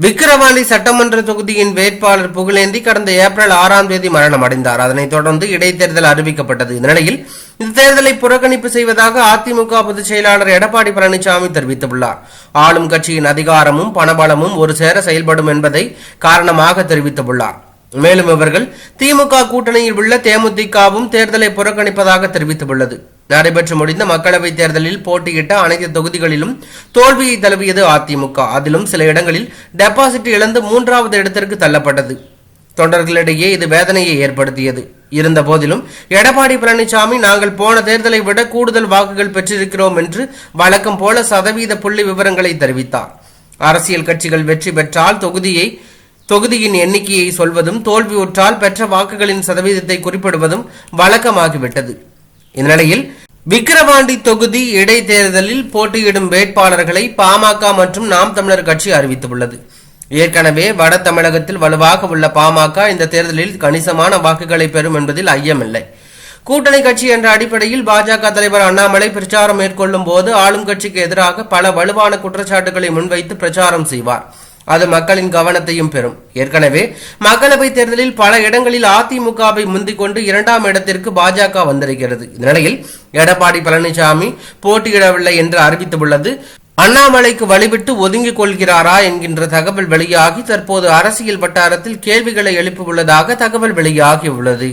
விக்கிரவாண்டி சட்டமன்ற தொகுதியின் வேட்பாளர் புகழேந்தி கடந்த ஏப்ரல் 6ஆம் தேதி மரணம் அடைந்தார். அதனைத் தொடர்ந்து இடைத்தேர்தல் அறிவிக்கப்பட்டது. இந்த நிலையில் இந்த தேர்தலை புறக்கணிப்பு செய்வதாக அதிமுக பொதுச் செயலாளர் எடப்பாடி பழனிசாமி தெரிவித்துள்ளார். ஆளும் கட்சியின் அதிகாரமும் பணபலமும் ஒரு சேர செயல்படும் என்பதை காரணமாக தெரிவித்துள்ளார். மேலும் இவர்கள் திமுக கூட்டணியில் உள்ள தேமுதிகவும் தேர்தலை புறக்கணிப்பதாக தெரிவித்துள்ளது. நடைபெற்று முடிந்த மக்களவைத் தேர்தலில் போட்டியிட்ட அனைத்து தொகுதிகளிலும் தோல்வியை தழுவியது அதிமுக. அதிலும் சில இடங்களில் டெபாசிட் இழந்து 3வது இடத்திற்கு தள்ளப்பட்டது. தொண்டர்களிடையே இது வேதனையை ஏற்படுத்தியது. இருந்த போதிலும் எடப்பாடி பழனிசாமி நாங்கள் போன தேர்தலை விட கூடுதல் வாக்குகள் பெற்றிருக்கிறோம் என்று வழக்கம் போல சதவீத புள்ளி விவரங்களை தெரிவித்தார். அரசியல் கட்சிகள் வெற்றி பெற்றால் தொகுதியின் எண்ணிக்கையை சொல்வதும் தோல்வியுற்றால் பெற்ற வாக்குகளின் சதவீதத்தை குறிப்பிடுவதும் வழக்கமாகிவிட்டது. இந்நிலையில் விக்கிரவாண்டி தொகுதி இடைத்தேர்தலில் போட்டியிடும் வேட்பாளர்களை பாமக மற்றும் நாம் தமிழர் கட்சி அறிவித்துள்ளது. ஏற்கனவே வட தமிழகத்தில் வலுவாக உள்ள பாமக இந்த தேர்தலில் கணிசமான வாக்குகளை பெறும் என்பதில் ஐயமில்லை. கூட்டணி கட்சி என்ற அடிப்படையில் பாஜக தலைவர் அண்ணாமலை பிரச்சாரம் மேற்கொள்ளும் போது ஆளும் கட்சிக்கு எதிராக பல வலுவான குற்றச்சாட்டுகளை முன்வைத்து பிரச்சாரம் செய்வார். அது மக்களின் கவனத்தையும் பெறும். ஏற்கனவே மக்களவைத் தேர்தலில் பல இடங்களில் அதிமுகவை முந்திக் கொண்டு 2ஆம் இடத்திற்கு பாஜக வந்திருக்கிறது. இந்நிலையில் எடப்பாடி பழனிசாமி போட்டியிடவில்லை என்று அறிவித்துள்ளது. அண்ணாமலைக்கு வழிவிட்டு ஒதுங்கிக் கொள்கிறாரா என்கின்ற தகவல் வெளியாகி தற்போது அரசியல் வட்டாரத்தில் கேள்விகளை எழுப்பியுள்ளதாக தகவல் வெளியாகியுள்ளது.